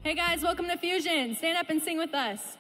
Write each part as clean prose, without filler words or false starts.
Hey guys, welcome to Fusion. Stand up and sing with us.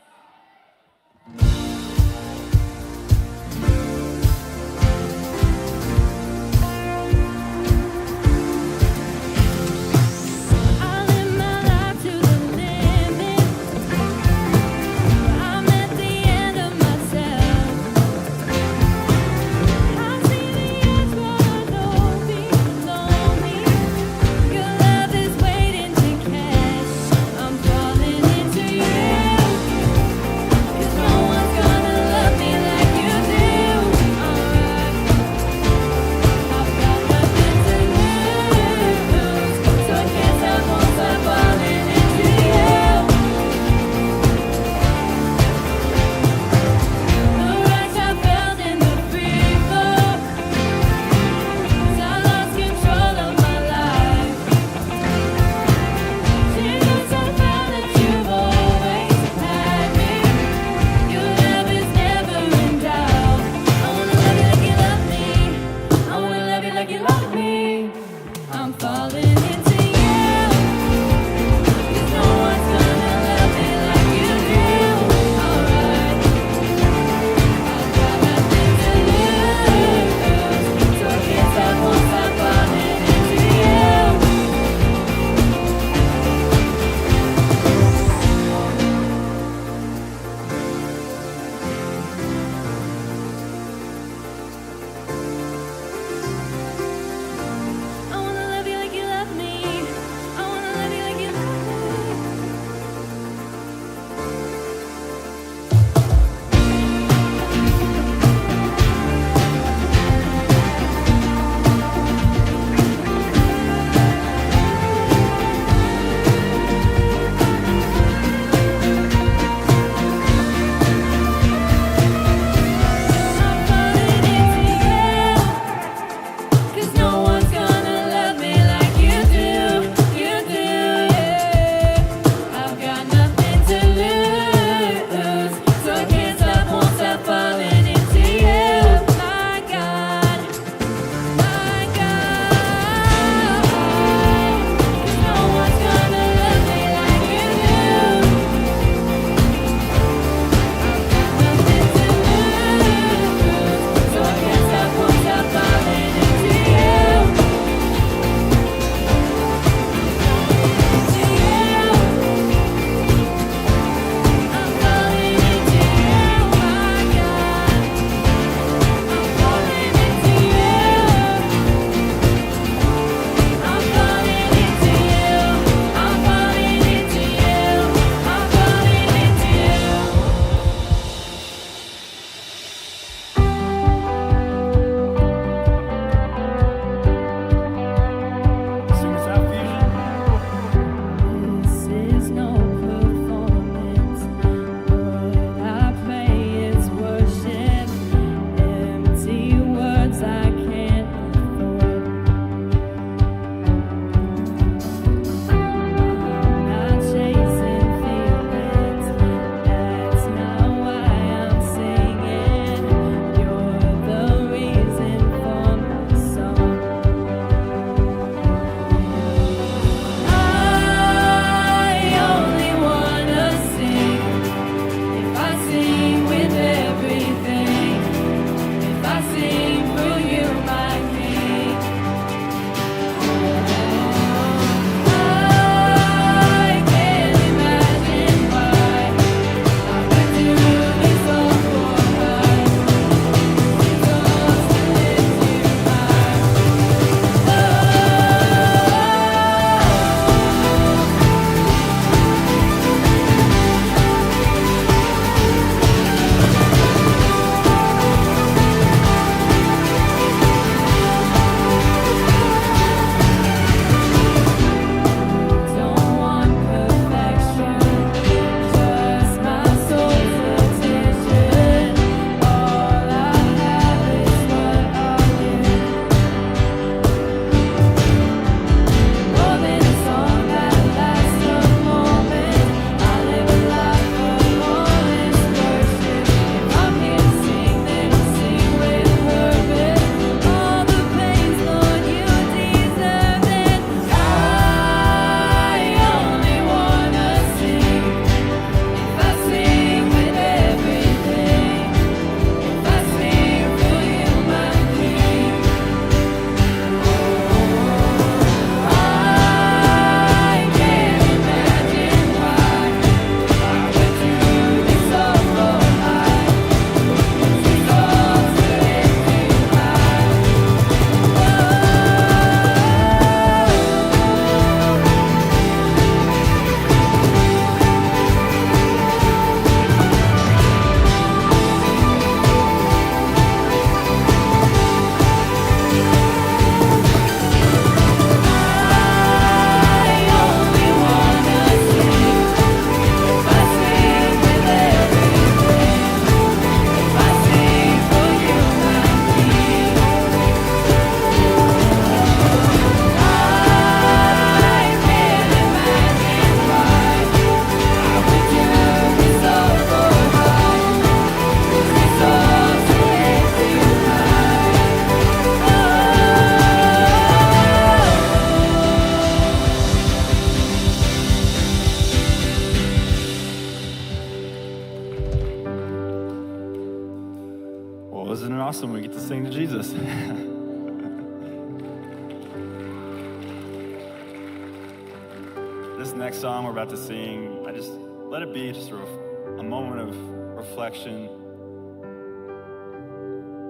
this next song we're about to sing, I just let it be just a moment of reflection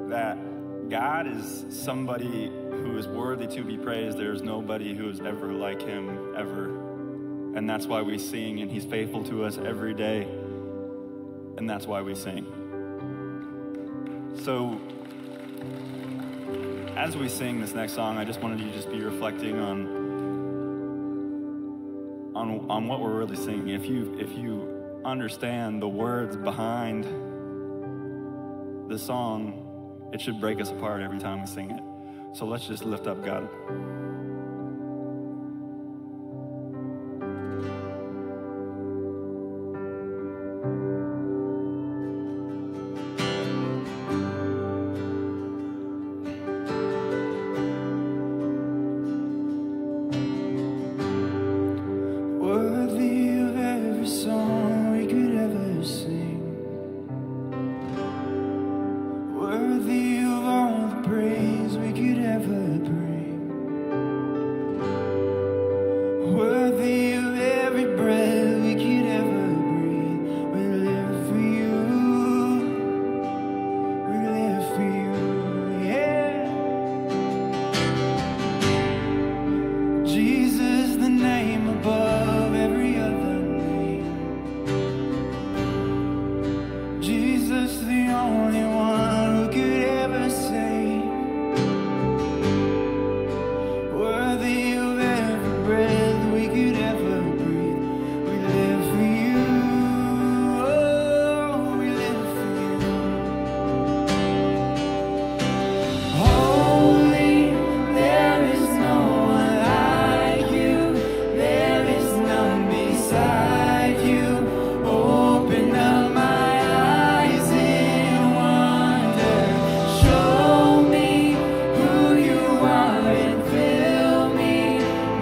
that God is somebody who is worthy to be praised. There's nobody who is ever like him, ever. And that's why we sing, and he's faithful to us every day. And that's why we sing. So, as we sing this next song, I just wanted you to just be reflecting on what we're really singing. If you understand the words behind the song, it should break us apart every time we sing it. So let's just lift up God. Worthy of every song we could ever sing, worthy of all the praise we could ever bring, worthy of every breath we could ever breathe. We live for you, we live for you, yeah. Jesus, the name above every other name. Jesus, the only one who could ever save. Worthy of every breath we could ever breathe. We live for you. Oh, we live for you. Holy, there is no one like you. There is none beside you. Open up my eyes in wonder. Show me who you are and fill me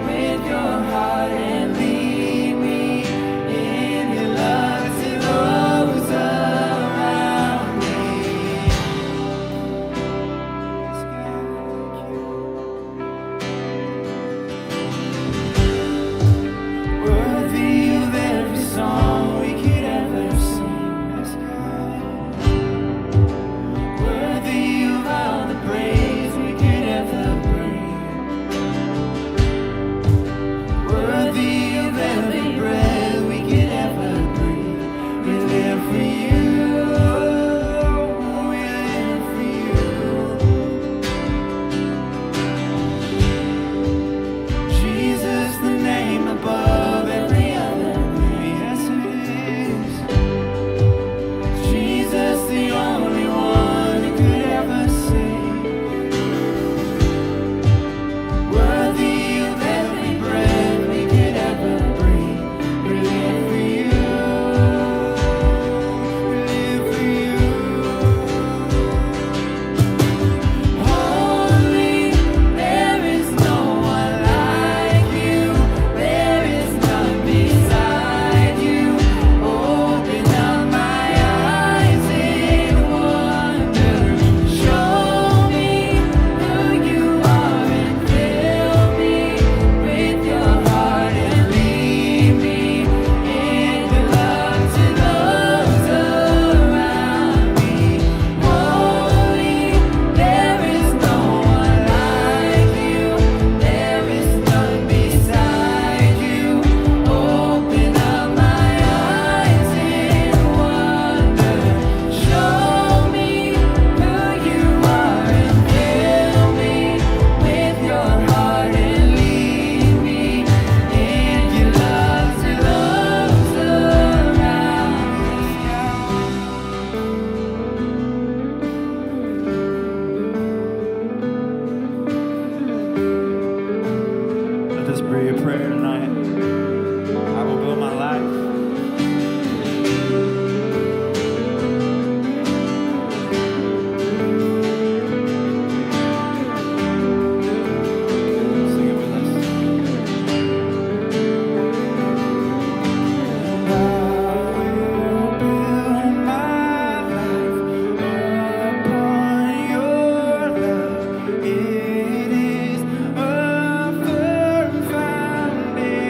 with your heart and lead me in your love to those around me. Worthy of every song we could ever sing. Worthy of all the praise we could ever bring. Worthy of every breath we could ever breathe. We live for you. We live for you. Jesus, the name above every other name. Yes, it is. Jesus, the only one who could ever save. Worthy of every breath we could ever breathe. We live for you. We live for you. Holy, there is no one like you. There is none beside you. Open up my eyes in wonder. Show me who you are and fill me with your heart and lead me in your love to those around me. Holy, there is no one like you. There is none beside you. Open up my eyes in wonder. Show me who you are and fill me with your heart and lead me in your love to those around Let this be a prayer tonight. I will build my life. Sing it with us. I will build my life upon your love. It is a firm foundation.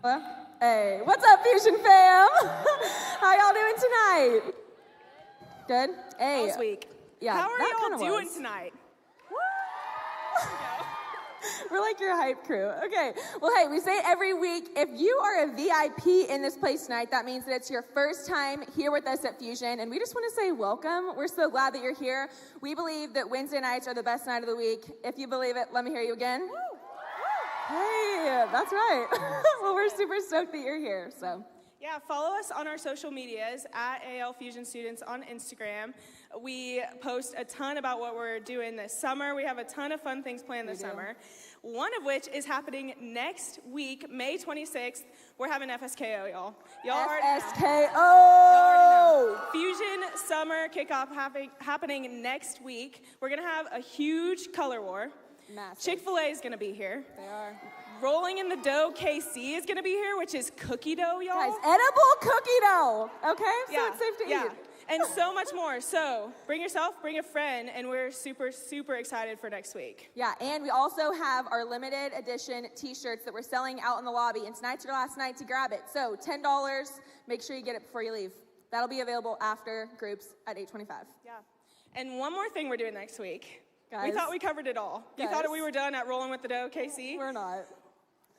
Hey, what's up, Fusion fam? How y'all doing tonight? Good? Hey. Last week. Yeah, How are that y'all kinda doing was. tonight? We're like your hype crew. Okay. Well, hey, we say it every week. If you are a VIP in this place tonight, that means that it's your first time here with us at Fusion. And we just want to say welcome. We're so glad that you're here. We believe that Wednesday nights are the best night of the week. If you believe it, let me hear you again. Hey, that's right. Well, we're super stoked that you're here. So. Yeah, follow us on our social medias at AL Fusion Students on Instagram. We post a ton about what we're doing this summer. We have a ton of fun things planned this summer. One of which is happening next week, May 26th. We're having FSKO, y'all. Y'all already know. FSKO! Fusion Summer Kickoff happening next week. We're going to have a huge color war. Massive. Chick-fil-A is going to be here. They are. Rolling in the Dough KC is going to be here, which is cookie dough, y'all. Guys, edible cookie dough, okay? So it's safe to eat. And so much more. So bring yourself, bring a friend, and we're super, super excited for next week. Yeah, and we also have our limited edition t-shirts that we're selling out in the lobby, and tonight's your last night to grab it. So $10, make sure you get it before you leave. That'll be available after groups at 8:25. Yeah. And one more thing we're doing next week. Guys. We thought we covered it all. You Guys. thought we were done at Rolling with the Dough, KC? We're not.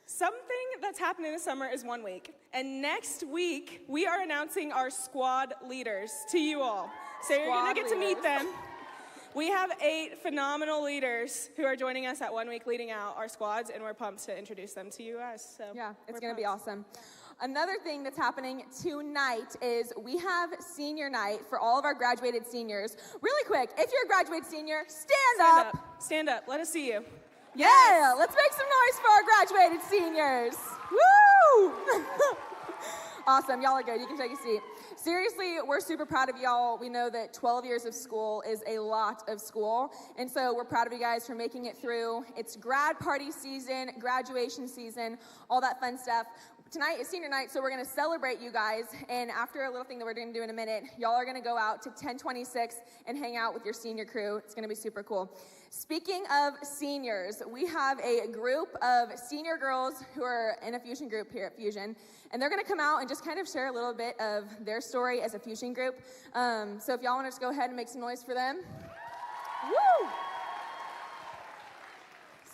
Something that's happening this summer is 1 week. And next week, we are announcing our squad leaders to you all. So you're going to get to meet them. We have 8 phenomenal leaders who are joining us at 1 week leading out our squads, and we're pumped to introduce them to you guys. So Yeah, it's going to be awesome. Another thing that's happening tonight is we have senior night for all of our graduated seniors. Really quick, if you're a graduated senior, stand up. Stand up. Let us see you. Yeah, let's make some noise for our graduated seniors. Woo! Awesome, y'all are good. You can take a seat. Seriously, we're super proud of y'all. We know that 12 years of school is a lot of school, and so we're proud of you guys for making it through. It's grad party season, graduation season, all that fun stuff. Tonight is senior night, so we're going to celebrate you guys, and after a little thing that we're going to do in a minute, y'all are going to go out to 1026 and hang out with your senior crew. It's going to be super cool. Speaking of seniors, we have a group of senior girls who are in a Fusion group here at Fusion, and they're going to come out and just kind of share a little bit of their story as a Fusion group. So if y'all want to just go ahead and make some noise for them. Woo!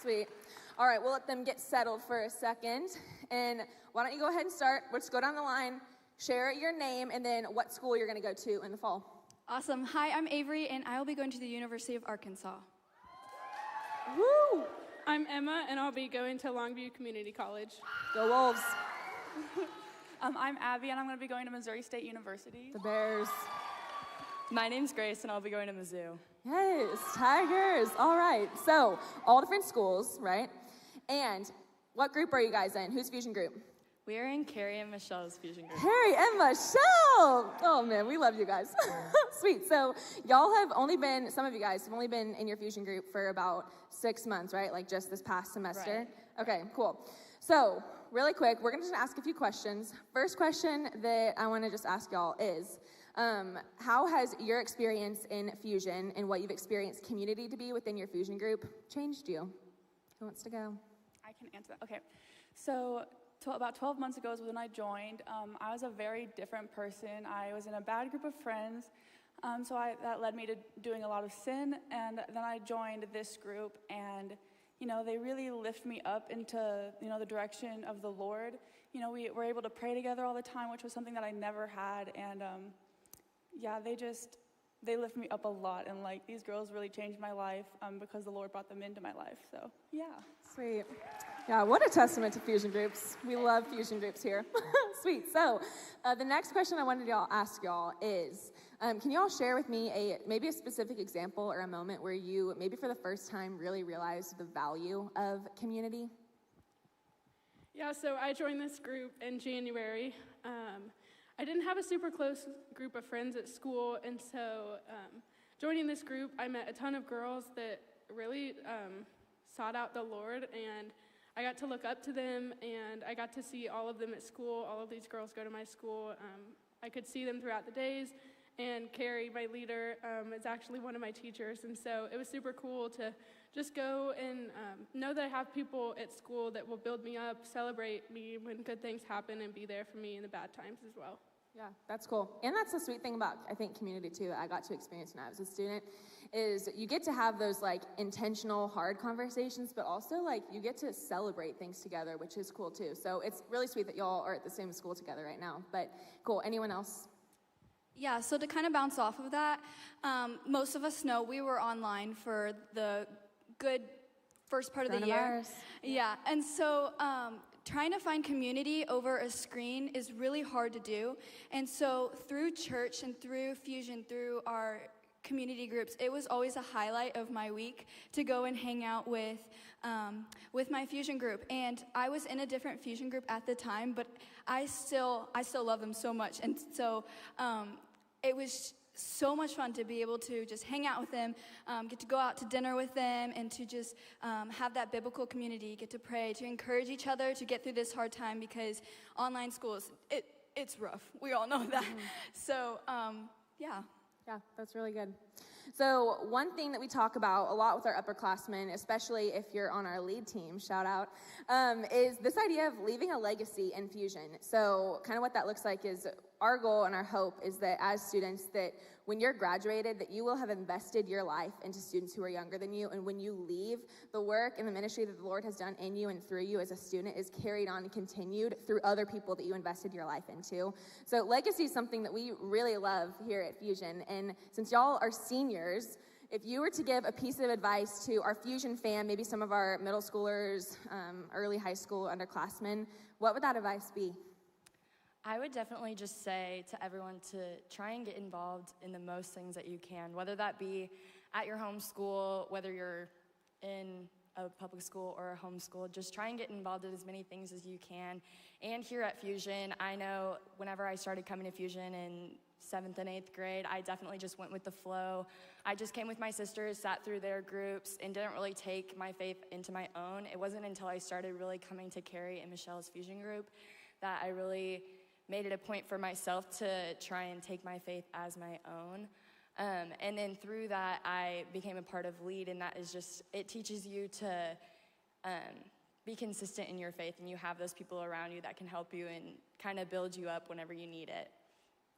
Sweet. All right, we'll let them get settled for a second. And why don't you go ahead and start? Let's go down the line, share your name, and then what school you're going to go to in the fall. Awesome. Hi, I'm Avery, and I will be going to the University of Arkansas. Woo! I'm Emma, and I'll be going to Longview Community College. Go Wolves. I'm Abby, and I'm going to be going to Missouri State University. The Bears. My name's Grace, and I'll be going to Mizzou. Yes, Tigers. All right. So, all different schools, right? And what group are you guys in? Whose Fusion group? We are in Carrie and Michelle's Fusion group. Harry and Michelle. Oh, man, we love you guys. Sweet. So, y'all have only been, some of you guys have only been in your Fusion group for about 6 months, right? Like just this past semester? Right. Okay, cool. So, really quick, we're going to just ask a few questions. First question that I want to just ask y'all is, how has your experience in Fusion and what you've experienced community to be within your Fusion group changed you? Who wants to go? I can answer that. Okay. So, about 12 months ago is when I joined. I was a very different person. I was in a bad group of friends, so that led me to doing a lot of sin, and then I joined this group, and, you know, they really lift me up into, you know, the direction of the Lord. You know, we were able to pray together all the time, which was something that I never had, and, yeah, they lift me up a lot, and, like, these girls really changed my life because the Lord brought them into my life, so, yeah. Sweet. Yeah, what a testament to Fusion groups. We love Fusion groups here. Sweet. So, the next question I wanted to ask y'all is, can y'all share with me maybe a specific example or a moment where you, maybe for the first time, really realized the value of community? Yeah, so I joined this group in January. I didn't have a super close group of friends at school, and so joining this group, I met a ton of girls that really sought out the Lord, and I got to look up to them, and I got to see all of them at school. All of these girls go to my school. I could see them throughout the days, and Carrie, my leader, is actually one of my teachers, and so it was super cool to just go and know that I have people at school that will build me up, celebrate me when good things happen, and be there for me in the bad times as well. Yeah, that's cool. And that's the sweet thing about, I think, community too, that I got to experience when I was a student, is you get to have those like intentional, hard conversations, but also like you get to celebrate things together, which is cool too. So it's really sweet that y'all are at the same school together right now. But cool, anyone else? Yeah, so to kind of bounce off of that, most of us know we were online for the good first part of the year. Yeah, and so trying to find community over a screen is really hard to do. And so through church and through Fusion, through our community groups, it was always a highlight of my week to go and hang out with my Fusion group. And I was in a different Fusion group at the time, but I still love them so much. And so it was so much fun to be able to just hang out with them, get to go out to dinner with them, and to just have that biblical community, get to pray, to encourage each other to get through this hard time, because online schools, it's rough. We all know that. So, yeah. Yeah, that's really good. So one thing that we talk about a lot with our upperclassmen, especially if you're on our lead team, shout out, is this idea of leaving a legacy in Fusion. So kind of what that looks like is our goal and our hope is that as students, that when you're graduated, that you will have invested your life into students who are younger than you, and when you leave, the work and the ministry that the Lord has done in you and through you as a student is carried on and continued through other people that you invested your life into. So legacy is something that we really love here at Fusion, and since y'all are seniors, if you were to give a piece of advice to our Fusion fam, maybe some of our middle schoolers, early high school underclassmen, what would that advice be? I would definitely just say to everyone to try and get involved in the most things that you can, whether that be at your home school, whether you're in a public school or a home school, just try and get involved in as many things as you can. And here at Fusion, I know whenever I started coming to Fusion in 7th and 8th grade, I definitely just went with the flow. I just came with my sisters, sat through their groups, and didn't really take my faith into my own. It wasn't until I started really coming to Carrie and Michelle's Fusion group that I really made it a point for myself to try and take my faith as my own. And then through that, I became a part of LEAD, and that is just, it teaches you to be consistent in your faith, and you have those people around you that can help you and kind of build you up whenever you need it.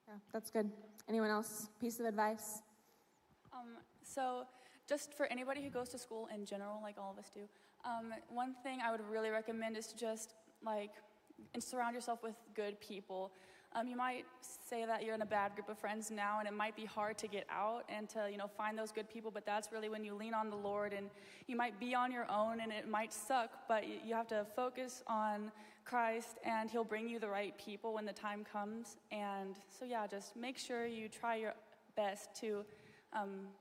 Yeah, that's good. Anyone else? Piece of advice? So just for anybody who goes to school in general, like all of us do, one thing I would really recommend is to just and surround yourself with good people. You might say that you're in a bad group of friends now, and it might be hard to get out and to find those good people, but that's really when you lean on the Lord. And you might be on your own, and it might suck, but you have to focus on Christ, and He'll bring you the right people when the time comes. And so yeah, just make sure you try your best to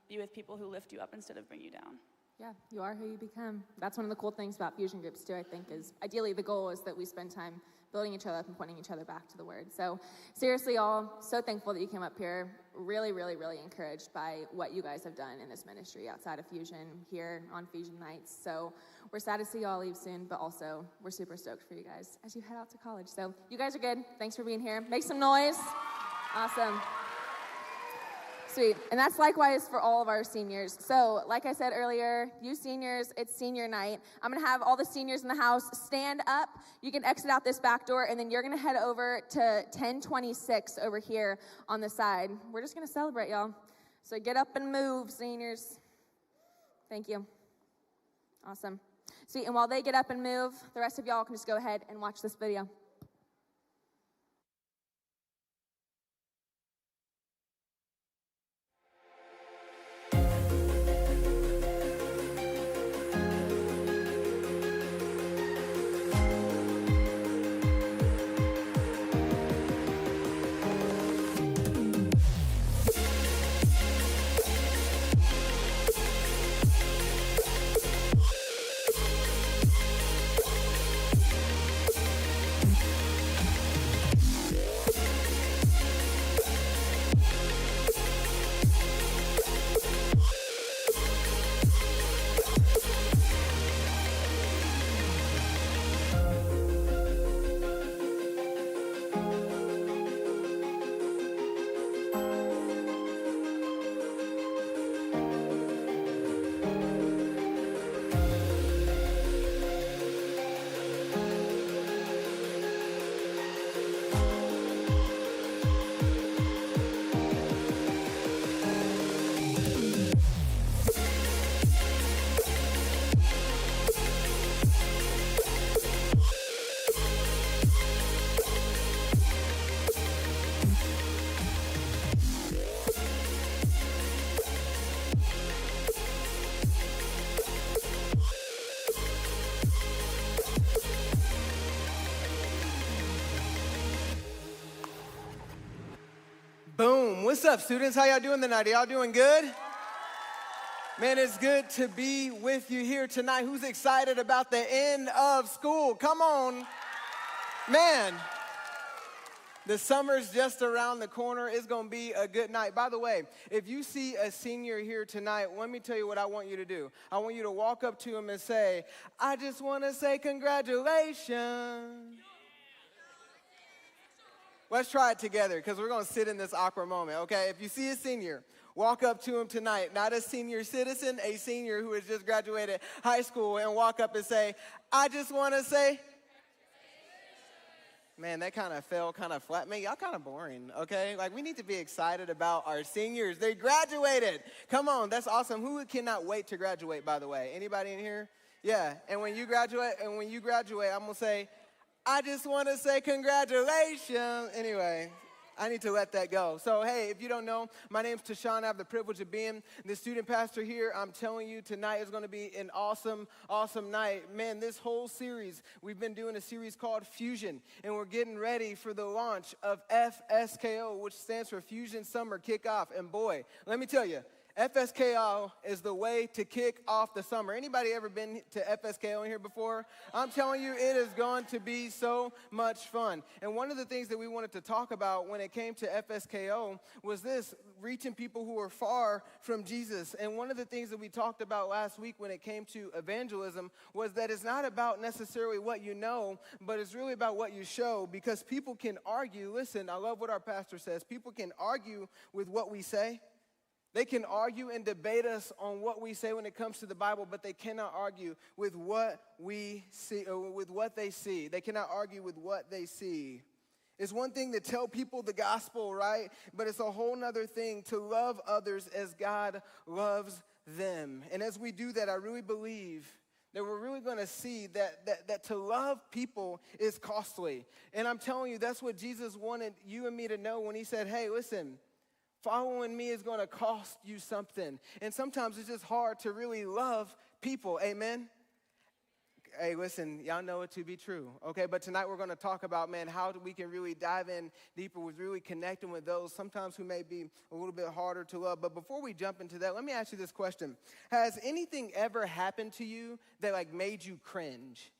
be with people who lift you up instead of bring you down. Yeah, you are who you become. That's one of the cool things about Fusion groups too, I think, is ideally the goal is that we spend time building each other up and pointing each other back to the Word. So seriously, y'all, so thankful that you came up here. Really, really, really encouraged by what you guys have done in this ministry outside of Fusion here on Fusion nights. So we're sad to see y'all leave soon, but also we're super stoked for you guys as you head out to college. So you guys are good. Thanks for being here. Make some noise. Awesome. Sweet. And that's likewise for all of our seniors. So like I said earlier, you seniors, it's senior night. I'm going to have all the seniors in the house stand up. You can exit out this back door, and then you're going to head over to 1026 over here on the side. We're just going to celebrate, y'all. So get up and move, seniors. Thank you. Awesome. Sweet. And while they get up and move, the rest of y'all can just go ahead and watch this video. What's up, students? How y'all doing tonight? Are y'all doing good? Man, it's good to be with you here tonight. Who's excited about the end of school? Come on. Man, the summer's just around the corner. It's going to be a good night. By the way, if you see a senior here tonight, let me tell you what I want you to do. I want you to walk up to him and say, I just want to say congratulations. Let's try it together because we're going to sit in this awkward moment, okay? If you see a senior, walk up to him tonight, not a senior citizen, a senior who has just graduated high school, and walk up and say, I just want to say, man, that kind of fell kind of flat. Man, y'all kind of boring, okay? Like, we need to be excited about our seniors. They graduated. Come on, that's awesome. Who cannot wait to graduate, by the way? Anybody in here? Yeah, and when you graduate, I'm going to say, I just want to say congratulations. Anyway, I need to let that go. So, hey, if you don't know, my name's Tashawn. I have the privilege of being the student pastor here. I'm telling you, tonight is going to be an awesome, awesome night. Man, this whole series, we've been doing a series called Fusion, and we're getting ready for the launch of FSKO, which stands for Fusion Summer Kickoff. And boy, let me tell you, FSKO is the way to kick off the summer. Anybody ever been to FSKO in here before? I'm telling you, it is going to be so much fun. And one of the things that we wanted to talk about when it came to FSKO was this, reaching people who are far from Jesus. And one of the things that we talked about last week when it came to evangelism was that it's not about necessarily what you know, but it's really about what you show, because people can argue. Listen, I love what our pastor says. People can argue with what we say. They can argue and debate us on what we say when it comes to the Bible, but they cannot argue with what we see, or with what they see. They cannot argue with what they see. It's one thing to tell people the gospel, right? But it's a whole nother thing to love others as God loves them. And as we do that, I really believe that we're really going to see that to love people is costly. And I'm telling you, that's what Jesus wanted you and me to know when he said, hey, listen, following me is going to cost you something. And sometimes it's just hard to really love people. Amen? Hey, listen, y'all know it to be true. Okay, but tonight we're going to talk about, man, how we can really dive in deeper with really connecting with those sometimes who may be a little bit harder to love. But before we jump into that, let me ask you this question. Has anything ever happened to you that, like, made you cringe?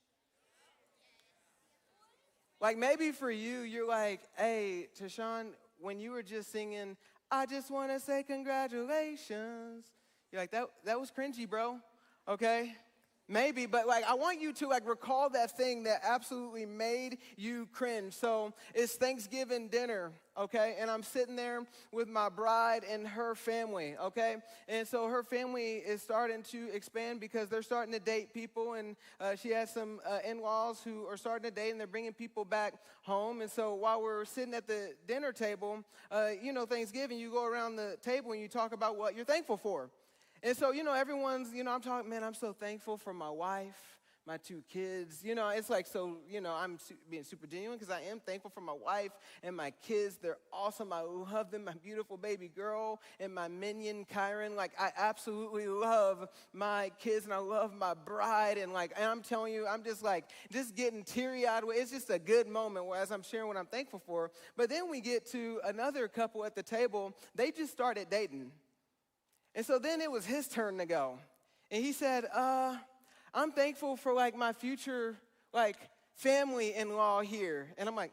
Like, maybe for you, you're like, hey, Tashawn, when you were just singing, I just want to say congratulations. You're like, that was cringy, bro. Okay? Maybe, but like I want you to like recall that thing that absolutely made you cringe. So it's Thanksgiving dinner, okay? And I'm sitting there with my bride and her family, okay? And so her family is starting to expand because they're starting to date people, and she has some in-laws who are starting to date, and they're bringing people back home. And so while we're sitting at the dinner table, you know, Thanksgiving, you go around the table and you talk about what you're thankful for. And so, you know, everyone's, you know, I'm talking, man, I'm so thankful for my wife, my 2 kids. You know, it's like, so, you know, I'm being super genuine because I am thankful for my wife and my kids. They're awesome. I love them, my beautiful baby girl and my minion, Kyron. Like, I absolutely love my kids, and I love my bride. And, like, and I'm telling you, I'm just, like, just getting teary-eyed. It's just a good moment where as I'm sharing what I'm thankful for. But then we get to another couple at the table. They just started dating. And so then it was his turn to go. And he said, I'm thankful for, like, my future, like, family-in-law here. And I'm like,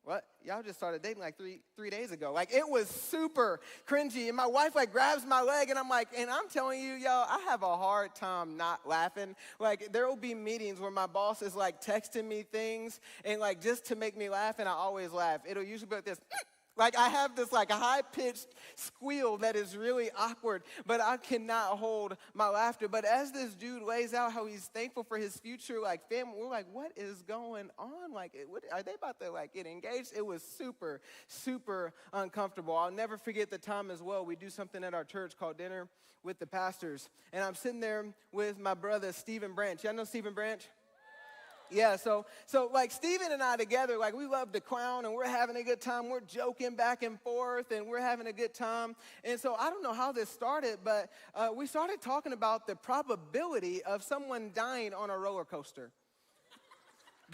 what? Y'all just started dating, like, three days ago. Like, it was super cringy. And my wife, like, grabs my leg, and I'm like, and I'm telling you, y'all, I have a hard time not laughing. Like, there will be meetings where my boss is, like, texting me things, and, like, just to make me laugh, and I always laugh. It'll usually be like this. Like, I have this, like, high-pitched squeal that is really awkward, but I cannot hold my laughter. But as this dude lays out how he's thankful for his future, like, family, we're like, what is going on? Like, are they about to, like, get engaged? It was super, super uncomfortable. I'll never forget the time as well. We do something at our church called Dinner with the Pastors, and I'm sitting there with my brother, Stephen Branch. Y'all know Stephen Branch? Yeah, so like Steven and I together, like we love to clown and we're having a good time. We're joking back and forth and we're having a good time. And so I don't know how this started, but we started talking about the probability of someone dying on a roller coaster.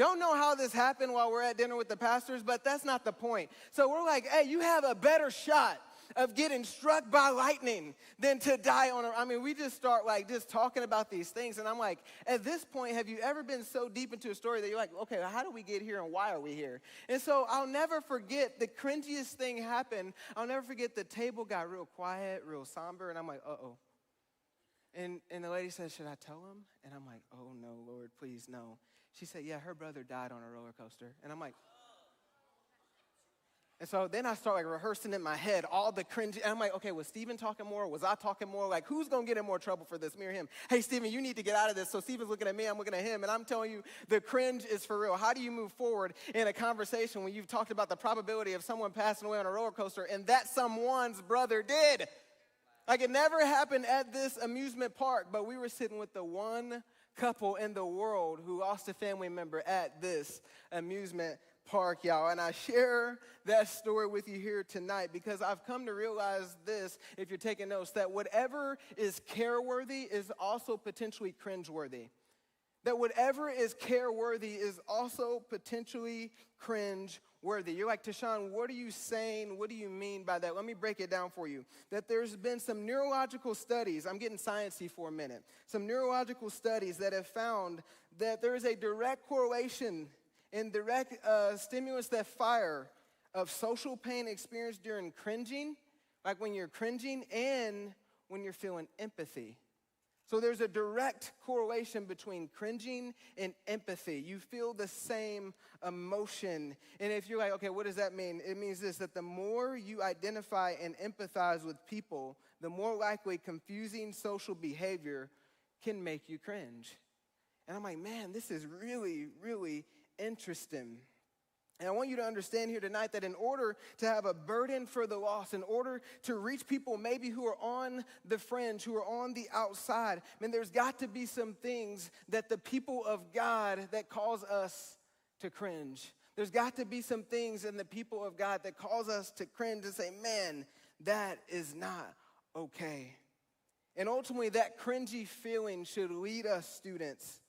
Don't know how this happened while we're at dinner with the pastors, but that's not the point. So we're like, hey, you have a better shot of getting struck by lightning than to die on we just start like just talking about these things. And I'm like, at this point, have you ever been so deep into a story that you're like, okay, how do we get here and why are we here? And so I'll never forget the cringiest thing happened. I'll never forget the table got real quiet, real somber, and I'm like, uh-oh. And the lady said, should I tell him? And I'm like, oh no, Lord, please no. She said, yeah, her brother died on a roller coaster. And I'm like, and so then I start like rehearsing in my head all the cringe. And I'm like, okay, was Stephen talking more? Was I talking more? Like, who's going to get in more trouble for this, me or him? Hey, Stephen, you need to get out of this. So Stephen's looking at me, I'm looking at him. And I'm telling you, the cringe is for real. How do you move forward in a conversation when you've talked about the probability of someone passing away on a roller coaster and that someone's brother did? Like, it never happened at this amusement park, but we were sitting with the one couple in the world who lost a family member at this amusement park, y'all. And I share that story with you here tonight because I've come to realize this, if you're taking notes, that whatever is care-worthy is also potentially cringe-worthy. That whatever is care-worthy is also potentially cringe-worthy. You're like, Tashawn, what are you saying? What do you mean by that? Let me break it down for you. That there's been some neurological studies, I'm getting sciencey for a minute, some neurological studies that have found that there is a direct correlation in direct stimulus that fire of social pain experienced during cringing, like when you're cringing, and when you're feeling empathy. So there's a direct correlation between cringing and empathy. You feel the same emotion. And if you're like, okay, what does that mean? It means this, that the more you identify and empathize with people, the more likely confusing social behavior can make you cringe. And I'm like, man, this is really, really interesting. And I want you to understand here tonight that in order to have a burden for the lost, in order to reach people maybe who are on the fringe, who are on the outside, there's got to be some things that the people of God that cause us to cringe. There's got to be some things in the people of God that cause us to cringe and say, man, that is not okay. And ultimately, that cringy feeling should lead us, students,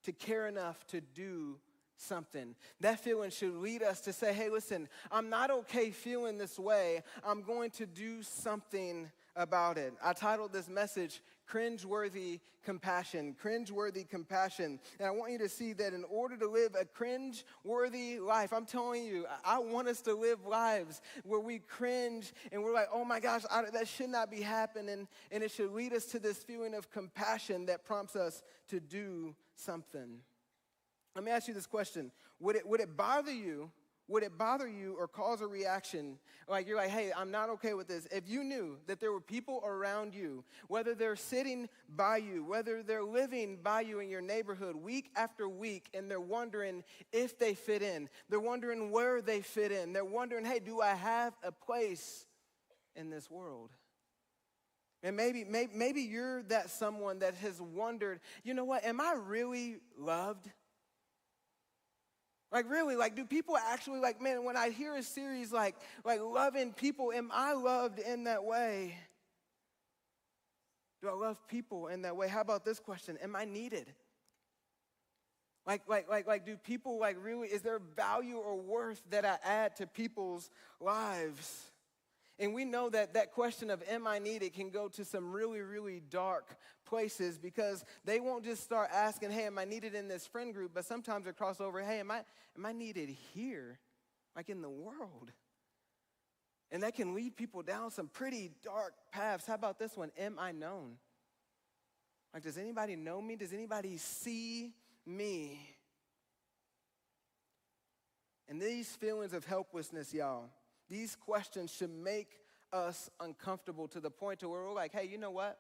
to care enough to do something. That feeling should lead us to say, hey, listen, I'm not okay feeling this way. I'm going to do something about it. I titled this message, Cringeworthy Compassion. Cringeworthy Compassion. And I want you to see that in order to live a cringeworthy life, I'm telling you, I want us to live lives where we cringe and we're like, oh my gosh, that should not be happening. And it should lead us to this feeling of compassion that prompts us to do something. Let me ask you this question. Would it bother you? Would it bother you or cause a reaction? Like you're like, hey, I'm not okay with this. If you knew that there were people around you, whether they're sitting by you, whether they're living by you in your neighborhood week after week, and they're wondering if they fit in. They're wondering where they fit in. They're wondering, hey, do I have a place in this world? And maybe you're that someone that has wondered, you know what, am I really loved? Like really, like do people actually like, man, when I hear a series like loving people, am I loved in that way? Do I love people in that way? How about this question? Am I needed? Like do people like really, is there value or worth that I add to people's lives? And we know that that question of am I needed can go to some really, really dark places because they won't just start asking, hey, am I needed in this friend group? But sometimes they cross over, hey, am I needed here, like in the world? And that can lead people down some pretty dark paths. How about this one? Am I known? Like, does anybody know me? Does anybody see me? And these feelings of helplessness, y'all, these questions should make us uncomfortable to the point to where we're like, hey, you know what?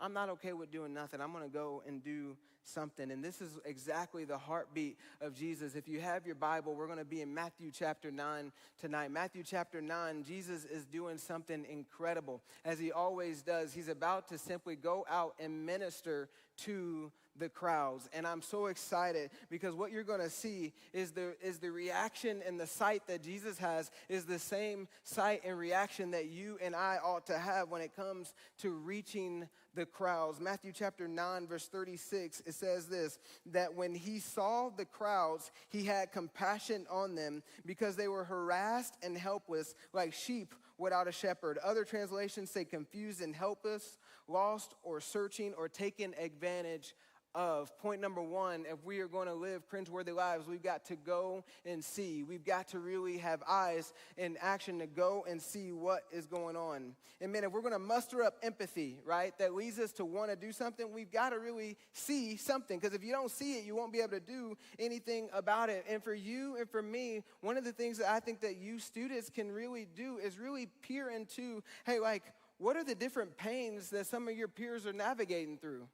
I'm not okay with doing nothing. I'm going to go and do something. And this is exactly the heartbeat of Jesus. If you have your Bible, we're going to be in Matthew chapter 9 tonight. Matthew chapter 9, Jesus is doing something incredible. As he always does, he's about to simply go out and minister to the crowds. And I'm so excited because what you're going to see is the reaction and the sight that Jesus has is the same sight and reaction that you and I ought to have when it comes to reaching the crowds. Matthew chapter 9 verse 36, it says this, that when he saw the crowds, he had compassion on them because they were harassed and helpless like sheep without a shepherd. Other translations say confused and helpless, lost or searching or taken advantage of. Point number one, if we are going to live cringeworthy lives, we've got to go and see. We've got to really have eyes in action to go and see what is going on. And man, if we're going to muster up empathy, right, that leads us to want to do something, we've got to really see something. Because if you don't see it, you won't be able to do anything about it. And for you and for me, one of the things that I think that you students can really do is really peer into, hey, like, what are the different pains that some of your peers are navigating through?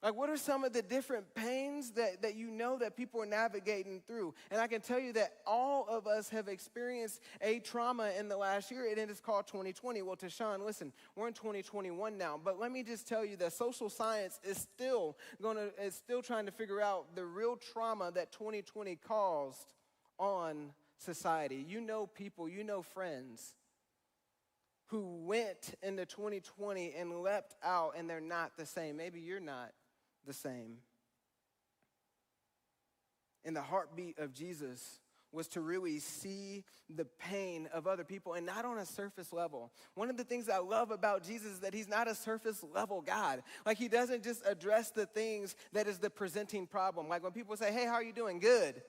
Like, what are some of the different pains that you know that people are navigating through? And I can tell you that all of us have experienced a trauma in the last year, and it is called 2020. Well, Tashawn, listen, we're in 2021 now, but let me just tell you that social science is still trying to figure out the real trauma that 2020 caused on society. You know people, you know friends who went into 2020 and leapt out, and they're not the same. Maybe you're not the same. And the heartbeat of Jesus was to really see the pain of other people, and not on a surface level. One of the things I love about Jesus is that he's not a surface level God. Like, he doesn't just address the things that is the presenting problem. Like when people say, hey, how are you doing? Good.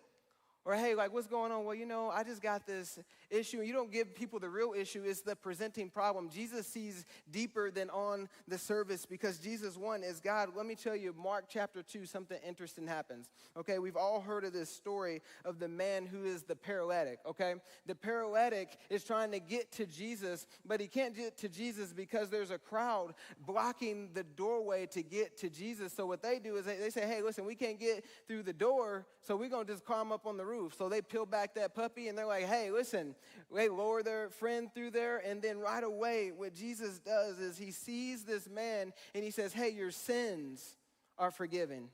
Or, hey, like, what's going on? Well, you know, I just got this issue. You don't give people the real issue. It's the presenting problem. Jesus sees deeper than on the surface because Jesus, one, is God. Let me tell you, Mark chapter 2, something interesting happens. Okay, we've all heard of this story of the man who is the paralytic, okay? The paralytic is trying to get to Jesus, but he can't get to Jesus because there's a crowd blocking the doorway to get to Jesus. So what they do is they say, hey, listen, we can't get through the door, so we're going to just climb up on the roof. So they peel back that puppy and they're like, hey, listen, they lower their friend through there. And then right away, what Jesus does is he sees this man and he says, hey, your sins are forgiven.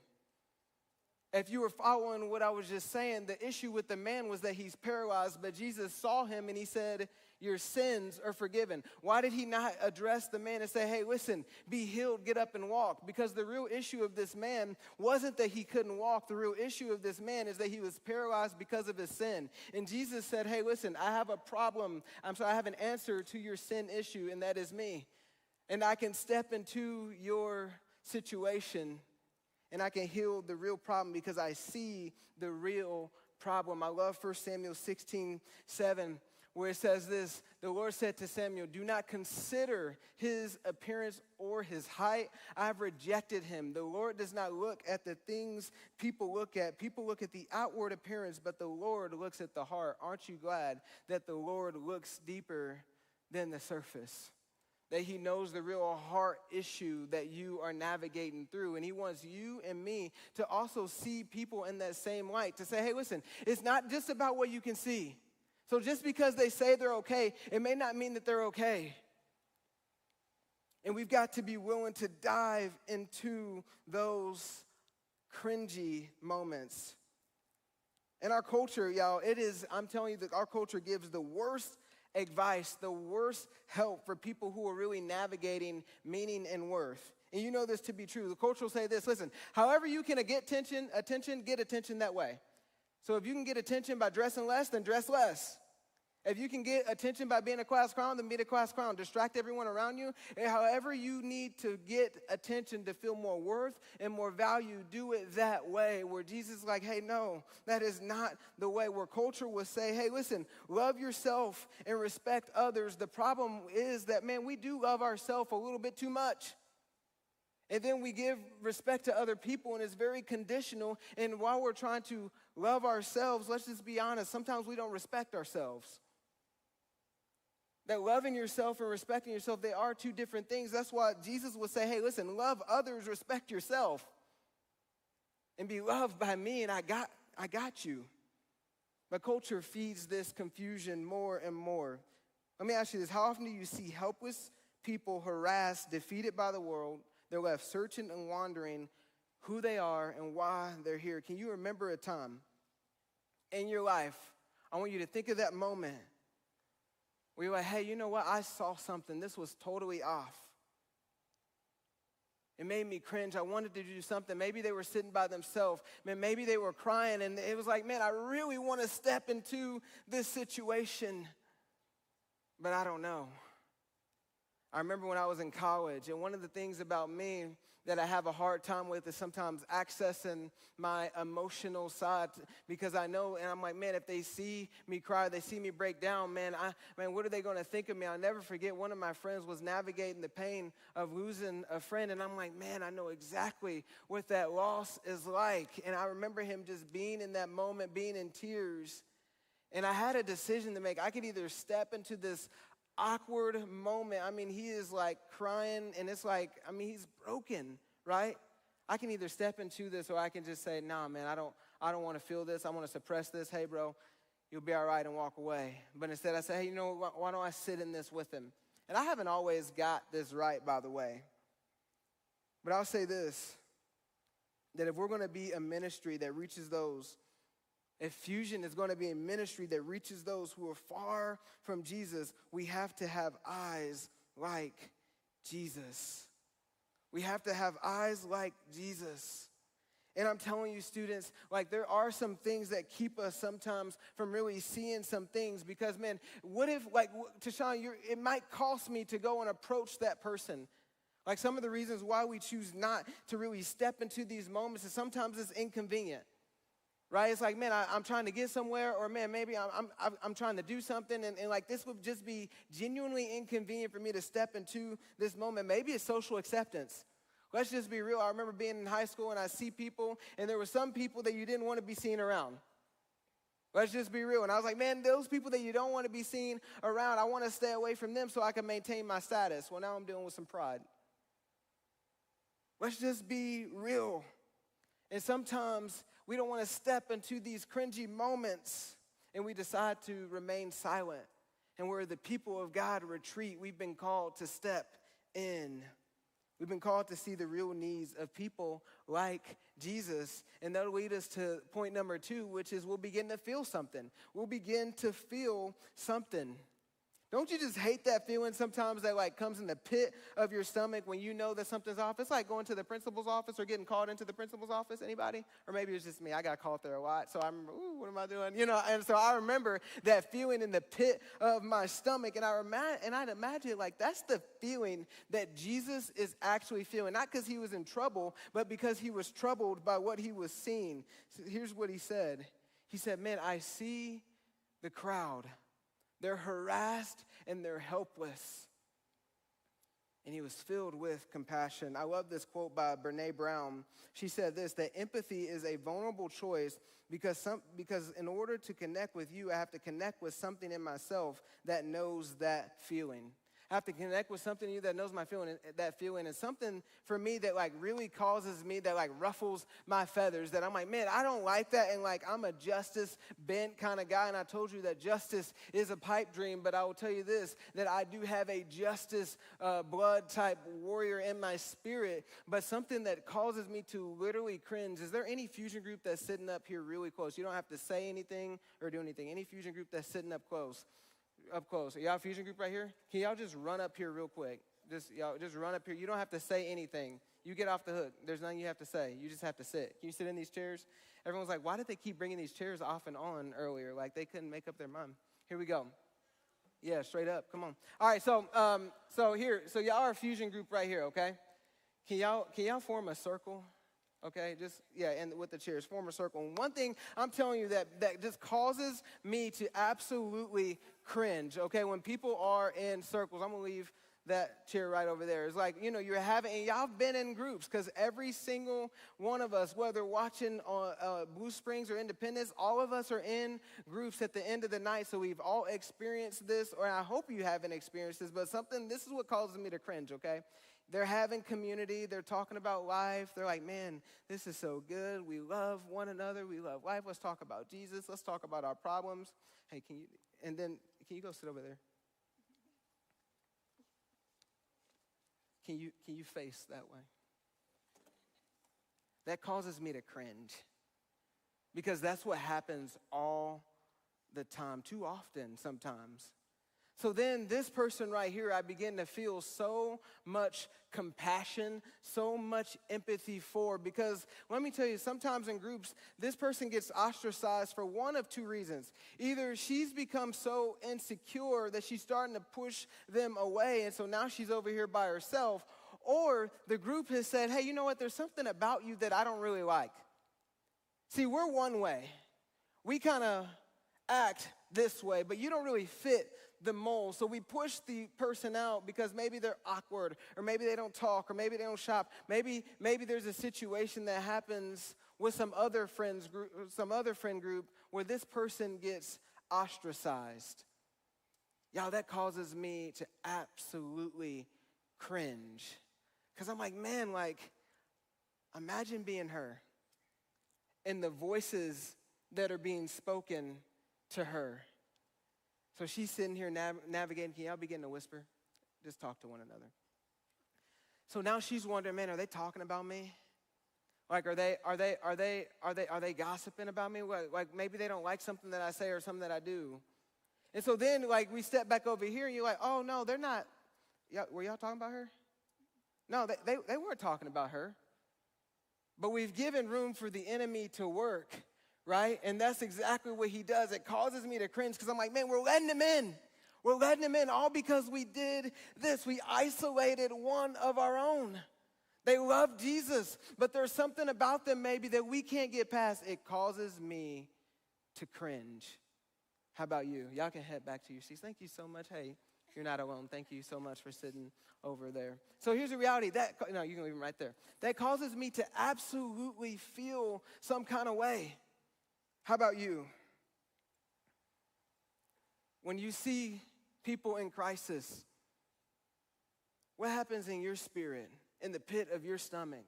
If you were following what I was just saying, the issue with the man was that he's paralyzed, but Jesus saw him and he said, your sins are forgiven. Why did he not address the man and say, hey, listen, be healed, get up and walk? Because the real issue of this man wasn't that he couldn't walk. The real issue of this man is that he was paralyzed because of his sin. And Jesus said, hey, listen, I have a problem. I have an answer to your sin issue, and that is me. And I can step into your situation and I can heal the real problem because I see the real problem. I love 1 Samuel 16:7, where it says this, the Lord said to Samuel, do not consider his appearance or his height. I've rejected him. The Lord does not look at the things people look at. People look at the outward appearance, but the Lord looks at the heart. Aren't you glad that the Lord looks deeper than the surface? That he knows the real heart issue that you are navigating through. And he wants you and me to also see people in that same light. To say, hey, listen, it's not just about what you can see. So just because they say they're okay, it may not mean that they're okay. And we've got to be willing to dive into those cringy moments. In our culture, y'all, I'm telling you that our culture gives the worst advice, the worst help for people who are really navigating meaning and worth. And you know this to be true. The culture will say this, listen, however you can get attention, get attention that way. So if you can get attention by dressing less, then dress less. If you can get attention by being a class clown, then be a class clown. Distract everyone around you. And however you need to get attention to feel more worth and more value, do it that way. Where Jesus is like, hey, no, that is not the way. Where culture will say, hey, listen, love yourself and respect others. The problem is that, man, we do love ourselves a little bit too much. And then we give respect to other people, and it's very conditional. And while we're trying to love ourselves, let's just be honest, sometimes we don't respect ourselves. That loving yourself and respecting yourself, they are two different things. That's why Jesus would say, hey, listen, love others, respect yourself. And be loved by me, and I got you. But culture feeds this confusion more and more. Let me ask you this. How often do you see helpless people harassed, defeated by the world? They're left searching and wondering who they are and why they're here. Can you remember a time in your life? I want you to think of that moment where you're like, hey, you know what? I saw something. This was totally off. It made me cringe. I wanted to do something. Maybe they were sitting by themselves. Man, maybe they were crying, and it was like, man, I really want to step into this situation, but I don't know. I remember when I was in college, and one of the things about me that I have a hard time with is sometimes accessing my emotional side, because I know, and I'm like, man, if they see me cry, they see me break down, man, what are they going to think of me? I'll never forget one of my friends was navigating the pain of losing a friend, and I'm like, man, I know exactly what that loss is like. And I remember him just being in that moment, being in tears, and I had a decision to make. I could either step into this awkward moment. I mean, he is like crying, and it's like, I mean, he's broken, right? I can either step into this, or I can just say, nah, man, I don't want to feel this. I want to suppress this. Hey, bro, you'll be all right, and walk away. But instead I say, hey, you know what? Why don't I sit in this with him? And I haven't always got this right, by the way. But I'll say this, that if we're going to be a ministry that reaches those, if Fusion is going to be a ministry that reaches those who are far from Jesus, we have to have eyes like Jesus. We have to have eyes like Jesus. And I'm telling you, students, like there are some things that keep us sometimes from really seeing some things, because, man, what if, like, Tashawn, it might cost me to go and approach that person. Like some of the reasons why we choose not to really step into these moments is sometimes it's inconvenient. Right? It's like, man, I'm trying to get somewhere, or man, maybe I'm trying to do something, and like this would just be genuinely inconvenient for me to step into this moment. Maybe it's social acceptance. Let's just be real. I remember being in high school, and I see people, and there were some people that you didn't want to be seen around. Let's just be real. And I was like, man, those people that you don't want to be seen around, I want to stay away from them so I can maintain my status. Well, now I'm dealing with some pride. Let's just be real. And sometimes we don't want to step into these cringy moments, and we decide to remain silent. And where the people of God retreat, we've been called to step in. We've been called to see the real needs of people like Jesus. And that'll lead us to point number 2, which is we'll begin to feel something. We'll begin to feel something. Don't you just hate that feeling sometimes that like comes in the pit of your stomach when you know that something's off? It's like going to the principal's office or getting called into the principal's office. Anybody? Or maybe it's just me. I got called there a lot. So I remember, ooh, what am I doing? You know, and so I remember that feeling in the pit of my stomach. And I'd imagine like that's the feeling that Jesus is actually feeling. Not because he was in trouble, but because he was troubled by what he was seeing. So here's what he said. He said, man, I see the crowd. They're harassed and they're helpless. And he was filled with compassion. I love this quote by Brené Brown. She said this, that empathy is a vulnerable choice because in order to connect with you, I have to connect with something in myself that knows that feeling. I have to connect with something in you that knows that feeling. And something for me that like really causes me, that like ruffles my feathers, that I'm like, man, I don't like that. And like, I'm a justice bent kind of guy. And I told you that justice is a pipe dream, but I will tell you this, that I do have a justice blood type warrior in my spirit, but something that causes me to literally cringe. Is there any Fusion group that's sitting up here really close? You don't have to say anything or do anything. Any Fusion group that's sitting up close? Up close. Are y'all a Fusion group right here? Can y'all just run up here real quick? Y'all just run up here. You don't have to say anything. You get off the hook. There's nothing you have to say. You just have to sit. Can you sit in these chairs? Everyone's like, why did they keep bringing these chairs off and on earlier? Like they couldn't make up their mind. Here we go. Yeah, straight up. Come on. All right, so y'all are a Fusion group right here, okay? Can y'all form a circle? Okay, and with the chairs, form a circle. And one thing I'm telling you that just causes me to absolutely cringe, okay, when people are in circles. I'm going to leave that chair right over there. It's like, you know, and y'all been in groups, because every single one of us, whether watching on Blue Springs or Independence, all of us are in groups at the end of the night, so we've all experienced this, or I hope you haven't experienced this, but this is what causes me to cringe, okay? They're having community. They're talking about life. They're like, man, this is so good. We love one another. We love life. Let's talk about Jesus. Let's talk about our problems. Hey, can you go sit over there? Can you face that way? That causes me to cringe, because that's what happens all the time, too often sometimes. So then this person right here, I begin to feel so much compassion, so much empathy for, because let me tell you, sometimes in groups, this person gets ostracized for one of two reasons. Either she's become so insecure that she's starting to push them away, and so now she's over here by herself, or the group has said, hey, you know what, there's something about you that I don't really like. See, we're one way. We kind of act this way, but you don't really fit the mold. So we push the person out because maybe they're awkward, or maybe they don't talk, or maybe they don't shop. Maybe there's a situation that happens with some other friend group where this person gets ostracized. Y'all, that causes me to absolutely cringe. Because I'm like, man, imagine being her and the voices that are being spoken to her. So she's sitting here navigating. Can y'all begin to whisper? Just talk to one another. So now she's wondering, man, are they talking about me? Like, are they gossiping about me? Like maybe they don't like something that I say or something that I do. And so then, we step back over here, and you're like, oh no, they're not. Were y'all talking about her? No, they weren't talking about her. But we've given room for the enemy to work. Right? And that's exactly what he does. It causes me to cringe because I'm like, man, we're letting him in. We're letting him in all because we did this. We isolated one of our own. They love Jesus, but there's something about them maybe that we can't get past. It causes me to cringe. How about you? Y'all can head back to your seats. Thank you so much. Hey, you're not alone. Thank you so much for sitting over there. So here's the reality. No, you can leave him right there. That causes me to absolutely feel some kind of way. How about you? When you see people in crisis, what happens in your spirit, in the pit of your stomach?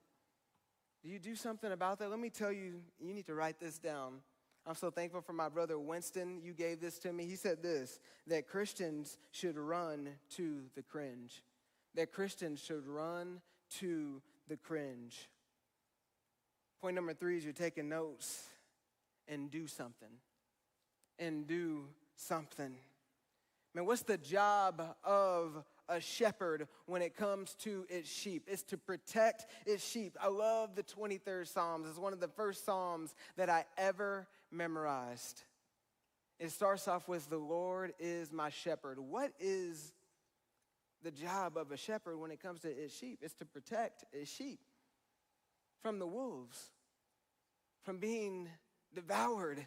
Do you do something about that? Let me tell you, you need to write this down. I'm so thankful for my brother Winston. You gave this to me. He said this, that Christians should run to the cringe. That Christians should run to the cringe. Point number 3 is you're taking notes. And do something. And do something. Man, what's the job of a shepherd when it comes to its sheep? It's to protect its sheep. I love the 23rd Psalms. It's one of the first Psalms that I ever memorized. It starts off with, the Lord is my shepherd. What is the job of a shepherd when it comes to its sheep? It's to protect its sheep from the wolves, from being devoured.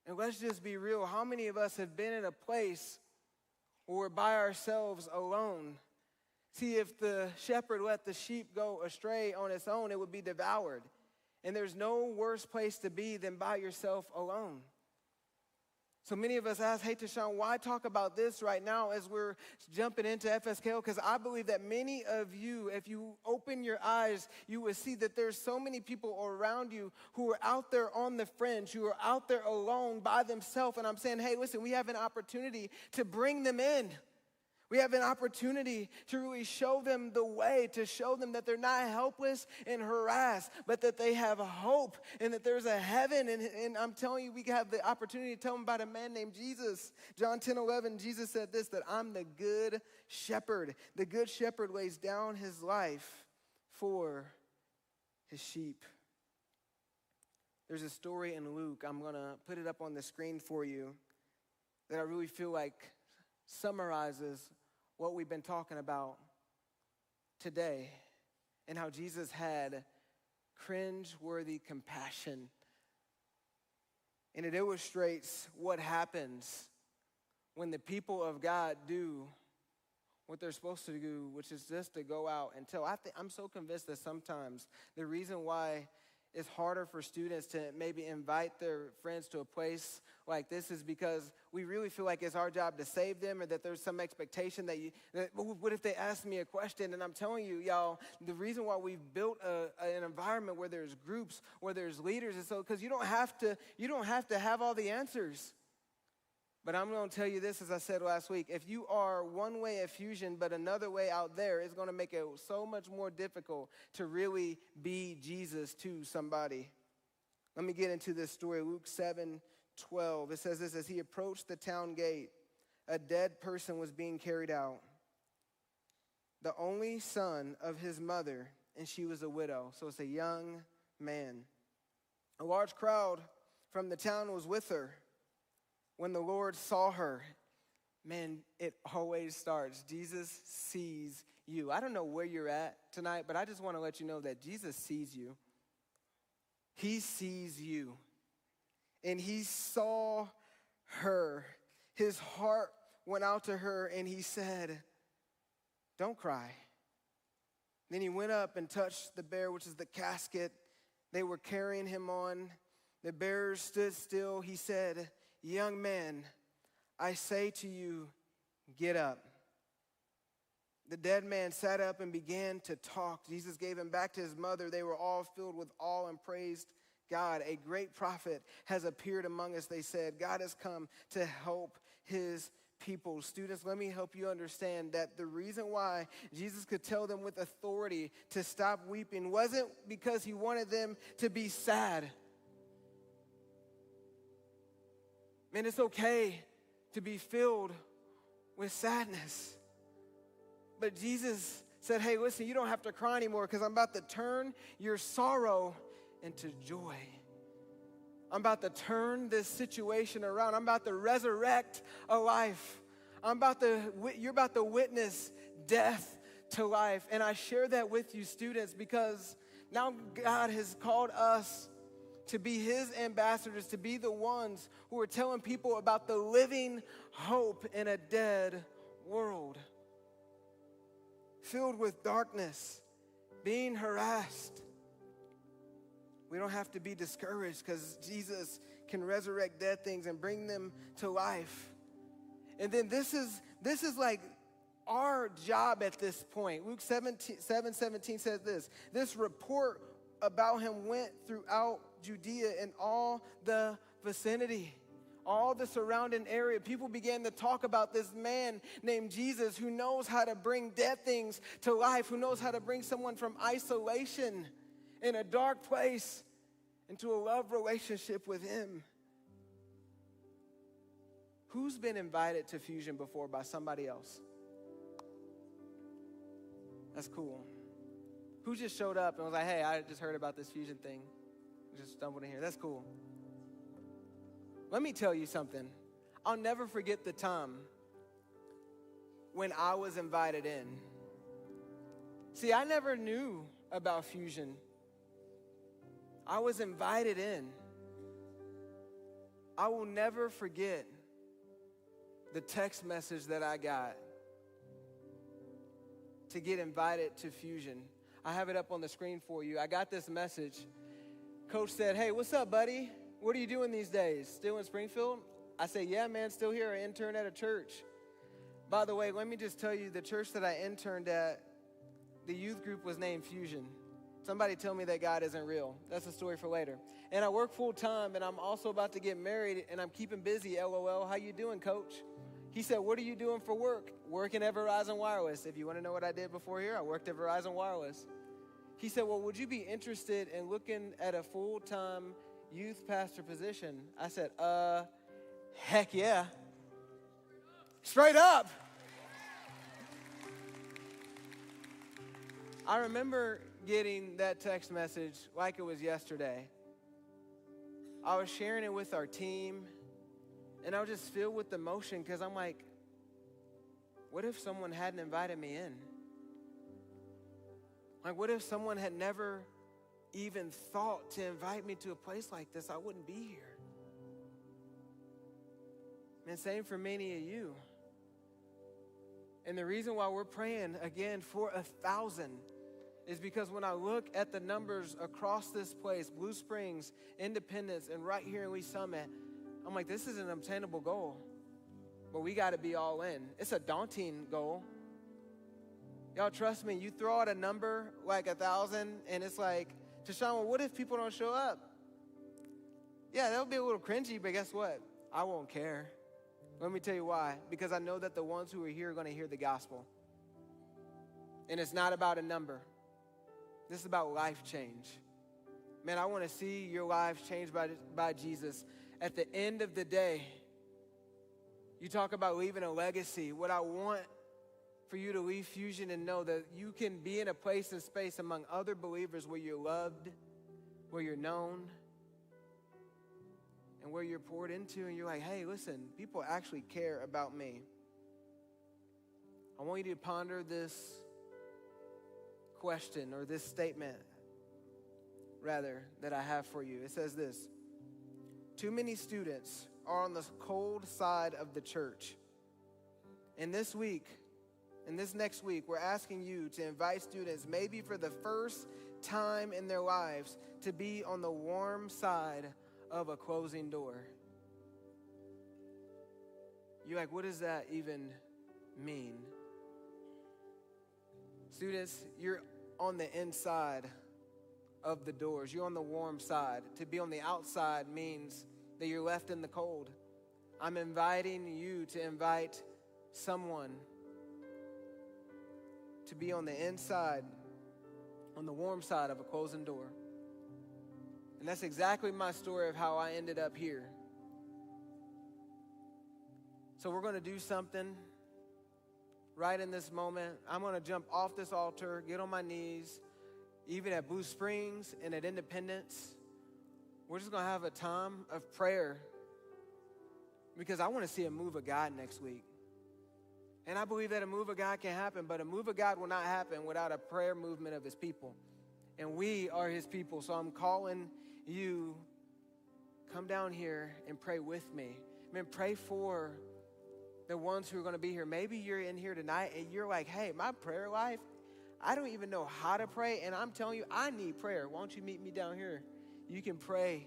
And let's just be real. How many of us have been in a place where we're by ourselves alone? See, if the shepherd let the sheep go astray on its own, it would be devoured. And there's no worse place to be than by yourself alone. So many of us ask, hey, Tashawn, why talk about this right now as we're jumping into FSKO? Because I believe that many of you, if you open your eyes, you will see that there's so many people around you who are out there on the fringe, who are out there alone by themselves. And I'm saying, hey, listen, we have an opportunity to bring them in. We have an opportunity to really show them the way, to show them that they're not helpless and harassed, but that they have a hope and that there's a heaven. And I'm telling you, we have the opportunity to tell them about a man named Jesus. John 10:11, Jesus said this, that I'm the good shepherd. The good shepherd lays down his life for his sheep. There's a story in Luke. I'm going to put it up on the screen for you that I really feel like summarizes what we've been talking about today and how Jesus had cringeworthy compassion. And it illustrates what happens when the people of God do what they're supposed to do, which is just to go out and tell. I'm so convinced that sometimes the reason why it's harder for students to maybe invite their friends to a place like this is because we really feel like it's our job to save them, or that there's some expectation what if they ask me a question? And I'm telling you, y'all, the reason why we've built an environment where there's groups, where there's leaders, is so because you don't have to have all the answers. But I'm going to tell you this, as I said last week, if you are one way at Fusion but another way out there, it's going to make it so much more difficult to really be Jesus to somebody. Let me get into this story. Luke 7:12. It says this, as he approached the town gate, a dead person was being carried out, the only son of his mother, and she was a widow. So it's a young man. A large crowd from the town was with her. When the Lord saw her, man, it always starts. Jesus sees you. I don't know where you're at tonight, but I just want to let you know that Jesus sees you. He sees you. And he saw her. His heart went out to her, and he said, "Don't cry." Then he went up and touched the bear, which is the casket they were carrying him on. The bearer stood still. He said, "Young man, I say to you, get up." The dead man sat up and began to talk. Jesus gave him back to his mother. They were all filled with awe and praised God. A great prophet has appeared among us, they said. God has come to help his people. Students, let me help you understand that the reason why Jesus could tell them with authority to stop weeping wasn't because he wanted them to be sad. Man, it's okay to be filled with sadness. But Jesus said, hey, listen, you don't have to cry anymore because I'm about to turn your sorrow into joy. I'm about to turn this situation around. I'm about to resurrect a life. You're about to witness death to life. And I share that with you, students, because now God has called us to be his ambassadors, to be the ones who are telling people about the living hope in a dead world. Filled with darkness, being harassed. We don't have to be discouraged because Jesus can resurrect dead things and bring them to life. And then this is like our job at this point. Luke 7:17 says this. This report about him went throughout Judea and all the vicinity, all the surrounding area. People began to talk about this man named Jesus who knows how to bring dead things to life, who knows how to bring someone from isolation in a dark place into a love relationship with him. Who's been invited to Fusion before by somebody else? That's cool. Who just showed up and was like, hey, I just heard about this Fusion thing. Just stumbled in here. That's cool. Let me tell you something. I'll never forget the time when I was invited in. See, I never knew about Fusion. I was invited in. I will never forget the text message that I got to get invited to Fusion. I have it up on the screen for you. I got this message. Coach said, hey, what's up, buddy? What are you doing these days? Still in Springfield? I said, yeah, man, still here. I interned at a church. By the way, let me just tell you, the church that I interned at, the youth group was named Fusion. Somebody tell me that God isn't real. That's a story for later. And I work full time, and I'm also about to get married, and I'm keeping busy, LOL. How you doing, coach? He said, what are you doing for work? Working at Verizon Wireless. If you want to know what I did before here, I worked at Verizon Wireless. He said, well, would you be interested in looking at a full-time youth pastor position? I said, heck yeah. Straight up. I remember getting that text message like it was yesterday. I was sharing it with our team, and I was just filled with emotion because I'm like, what if someone hadn't invited me in? Like, what if someone had never even thought to invite me to a place like this? I wouldn't be here. Man, same for many of you. And the reason why we're praying again for 1,000 is because when I look at the numbers across this place, Blue Springs, Independence, and right here in Lee Summit, I'm like, this is an obtainable goal. But we got to be all in. It's a daunting goal. Y'all trust me, you throw out a number like 1,000 and it's like, Tashawn, well, what if people don't show up? Yeah, that'll be a little cringy, but guess what? I won't care. Let me tell you why. Because I know that the ones who are here are going to hear the gospel. And it's not about a number. This is about life change. Man, I want to see your lives changed by Jesus. At the end of the day, You talk about leaving a legacy. What I want for you to leave Fusion and know that you can be in a place and space among other believers where you're loved, where you're known, and where you're poured into, and you're like, hey, listen, people actually care about me. I want you to ponder this question, or this statement, rather, that I have for you. It says this: too many students are on the cold side of the church. And this next week, we're asking you to invite students, maybe for the first time in their lives, to be on the warm side of a closing door. You're like, what does that even mean? Students, you're on the inside of the doors. You're on the warm side. To be on the outside means that you're left in the cold. I'm inviting you to invite someone to be on the inside, on the warm side of a closing door. And that's exactly my story of how I ended up here. So we're going to do something right in this moment. I'm going to jump off this altar, get on my knees, even at Blue Springs and at Independence. We're just going to have a time of prayer because I want to see a move of God next week. And I believe that a move of God can happen, but a move of God will not happen without a prayer movement of his people. And we are his people, so I'm calling you, come down here and pray with me. Pray for the ones who are going to be here. Maybe you're in here tonight and you're like, hey, my prayer life, I don't even know how to pray, and I'm telling you, I need prayer. Why don't you meet me down here? You can pray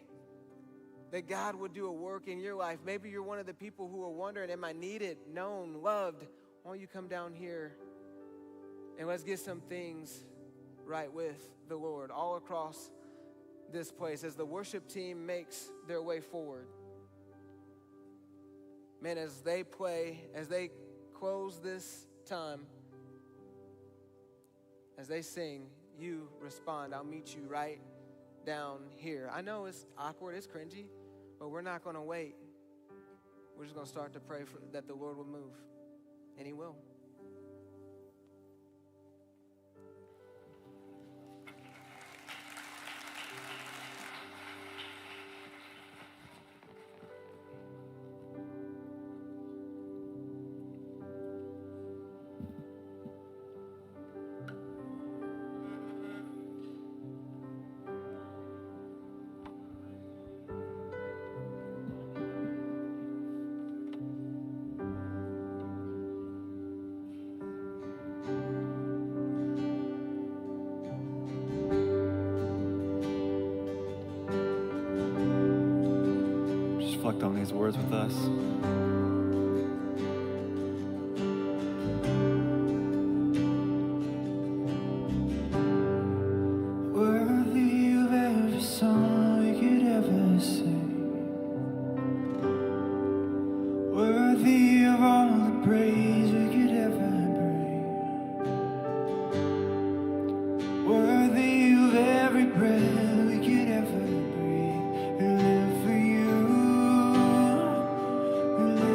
that God would do a work in your life. Maybe you're one of the people who are wondering, am I needed, known, loved? Why don't you come down here and let's get some things right with the Lord all across this place as the worship team makes their way forward. Man, as they play, as they close this time, as they sing, you respond. I'll meet you right down here. I know it's awkward, it's cringy, but we're not going to wait. We're just going to start to pray that the Lord will move, and he will. Reflect on these words with us. Worthy of every song we could ever sing, worthy of all the praise we could ever bring, worthy of every breath we could ever breathe. We live for you. We live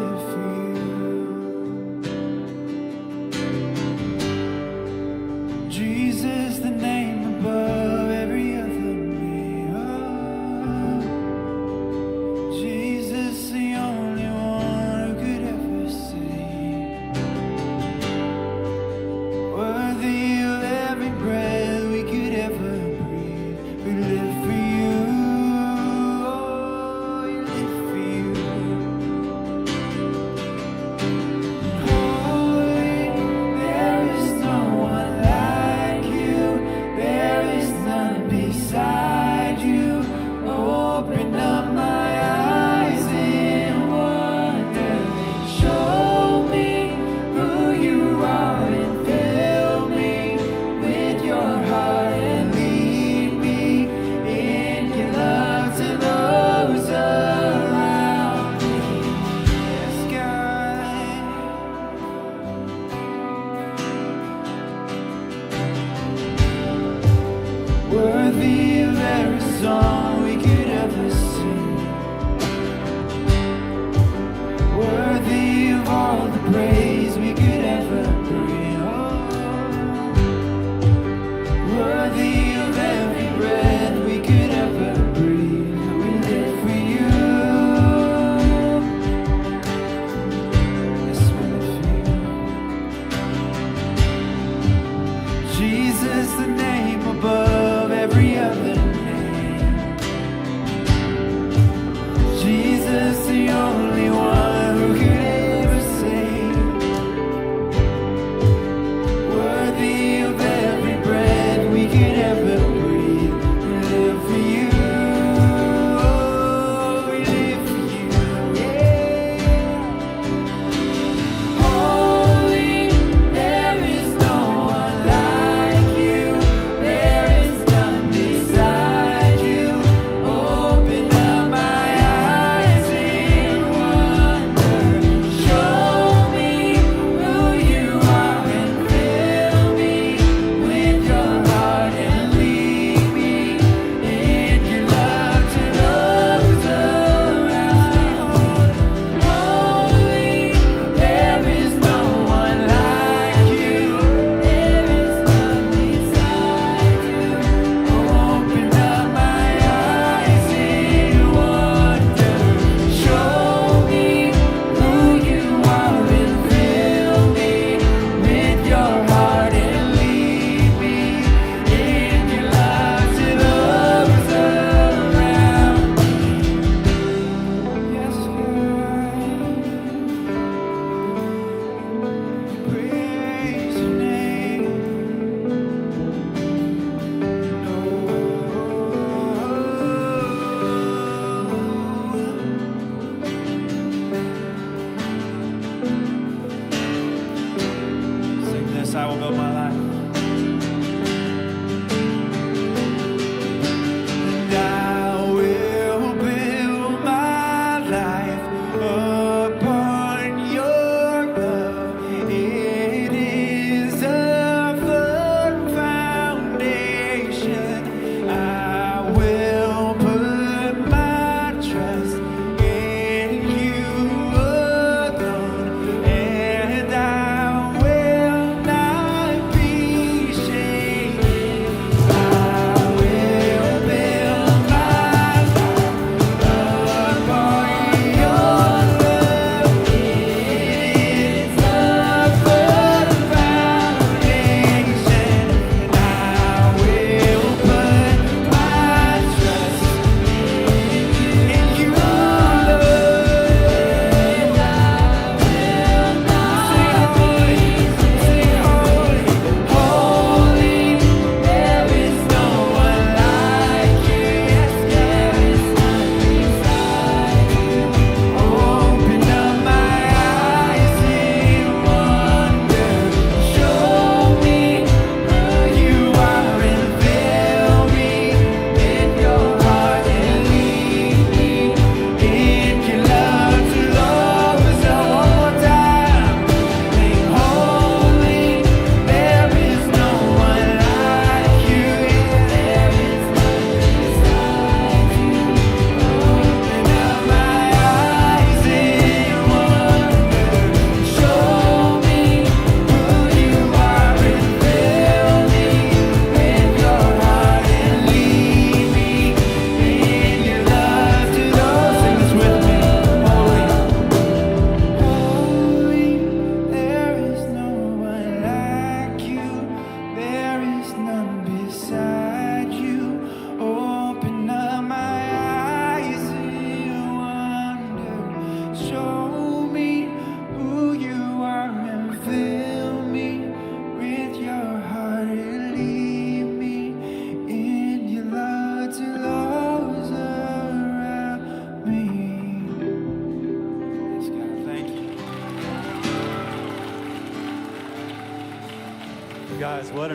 Guys, what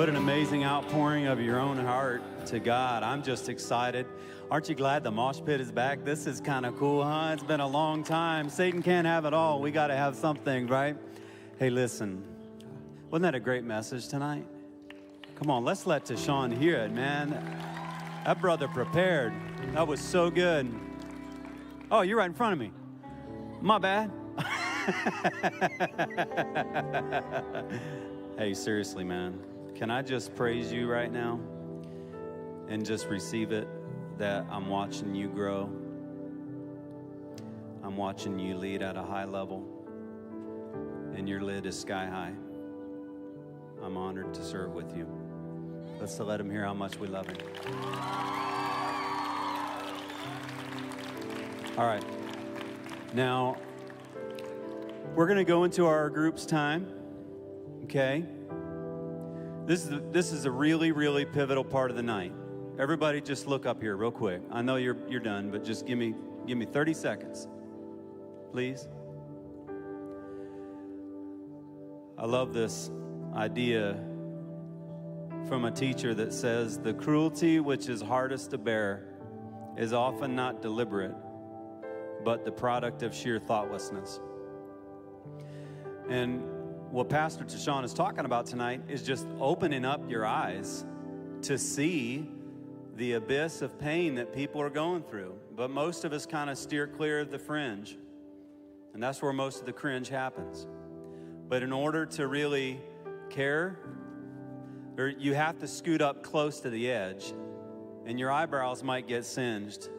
an amazing outpouring of your own heart to God. I'm just excited. Aren't you glad the mosh pit is back? This is kind of cool, huh? It's been a long time. Satan can't have it all. We got to have something, right? Hey, listen. Wasn't that a great message tonight? Come on, let's let Tashawn hear it, man. That brother prepared. That was so good. Oh, you're right in front of me. My bad. Hey, seriously, man. Can I just praise you right now and just receive it that I'm watching you grow. I'm watching you lead at a high level, and your lid is sky high. I'm honored to serve with you. Let's let him hear how much we love him. All right. Now, we're going to go into our groups time. Okay? This is a really, really pivotal part of the night. Everybody just look up here real quick. I know you're done, but just give me 30 seconds. Please. I love this idea from a teacher that says the cruelty which is hardest to bear is often not deliberate, but the product of sheer thoughtlessness. And what Pastor Tashawn is talking about tonight is just opening up your eyes to see the abyss of pain that people are going through. But most of us kind of steer clear of the fringe. And that's where most of the cringe happens. But in order to really care, you have to scoot up close to the edge, and your eyebrows might get singed.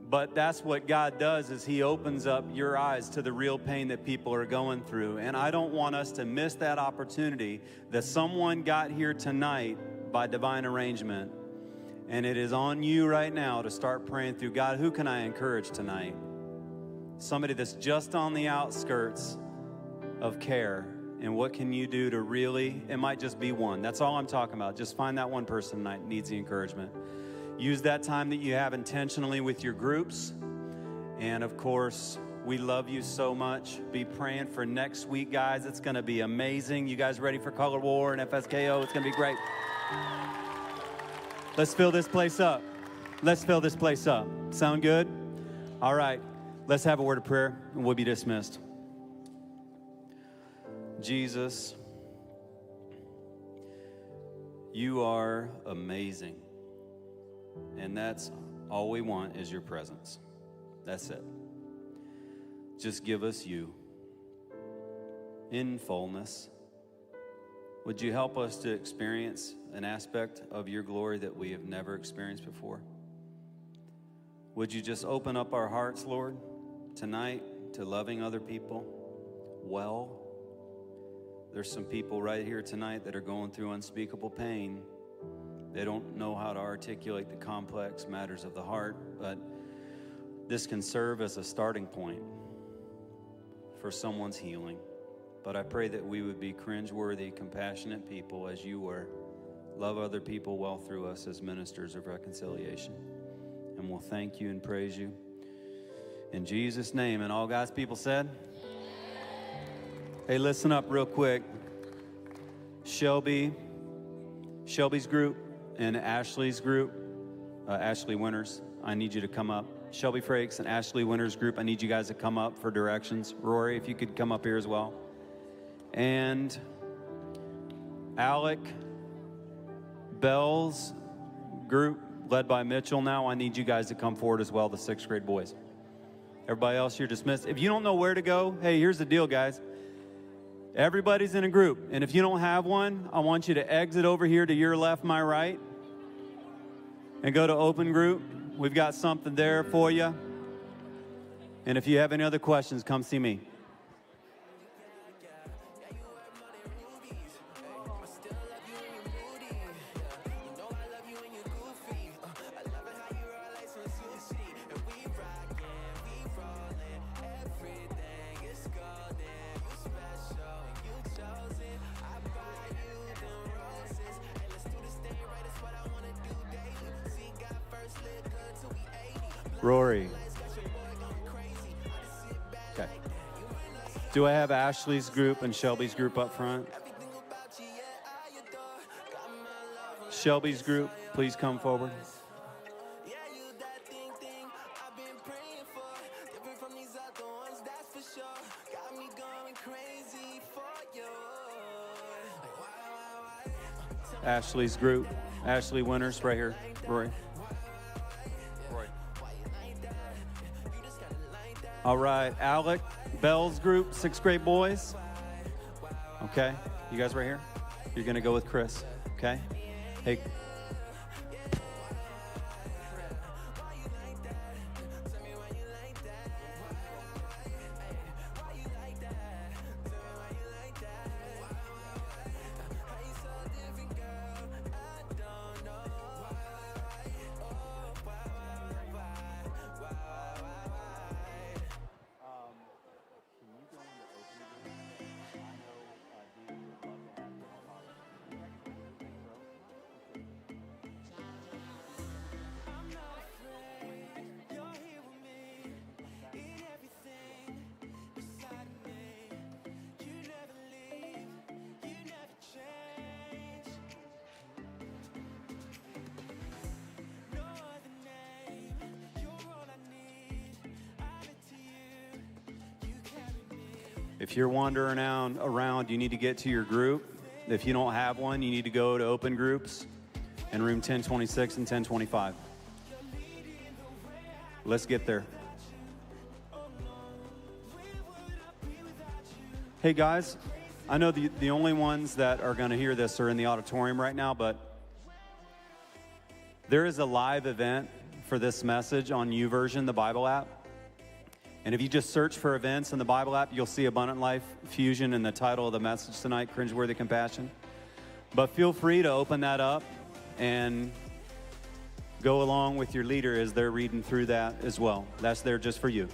But that's what God does, is he opens up your eyes to the real pain that people are going through. And I don't want us to miss that opportunity that someone got here tonight by divine arrangement. And it is on you right now to start praying through, God, who can I encourage tonight? Somebody that's just on the outskirts of care. And what can you do to really, it might just be one. That's all I'm talking about. Just find that one person tonight that needs the encouragement. Use that time that you have intentionally with your groups. And of course, we love you so much. Be praying for next week, guys. It's going to be amazing. You guys ready for Color War and FSKO? It's going to be great. Let's fill this place up. Let's fill this place up. Sound good? All right. Let's have a word of prayer, and we'll be dismissed. Jesus, you are amazing. And that's all we want is your presence. That's it. Just give us you in fullness. Would you help us to experience an aspect of your glory that we have never experienced before? Would you just open up our hearts, Lord, tonight to loving other people well? There's some people right here tonight that are going through unspeakable pain. They don't know how to articulate the complex matters of the heart, but this can serve as a starting point for someone's healing. But I pray that we would be cringeworthy, compassionate people as you were. Love other people well through us as ministers of reconciliation. And we'll thank you and praise you. In Jesus' name. And all God's people said? Hey, listen up real quick. Shelby's group and Ashley's group, Ashley Winters, I need you to come up. Shelby Frakes and Ashley Winters group, I need you guys to come up for directions. Rory, if you could come up here as well. And Alec Bell's group, led by Mitchell now, I need you guys to come forward as well, the 6th grade boys. Everybody else, you're dismissed. If you don't know where to go, hey, here's the deal, guys. Everybody's in a group, and if you don't have one, I want you to exit over here to your left, my right, and go to open group. We've got something there for you. And if you have any other questions, come see me. Rory. Okay. Do I have Ashley's group and Shelby's group up front? Shelby's group, please come forward. Ashley's group. Ashley Winters, right here. Roy. All right, Alec Bell's group, 6th grade boys. Okay, you guys right here? You're gonna go with Chris, okay? Hey. If you're wandering around, you need to get to your group. If you don't have one, you need to go to open groups in room 1026 and 1025. Let's get there. Hey guys, I know the only ones that are going to hear this are in the auditorium right now, but there is a live event for this message on YouVersion, the Bible app. And if you just search for events in the Bible app, you'll see Abundant Life Fusion in the title of the message tonight, Cringeworthy Compassion. But feel free to open that up and go along with your leader as they're reading through that as well. That's there just for you.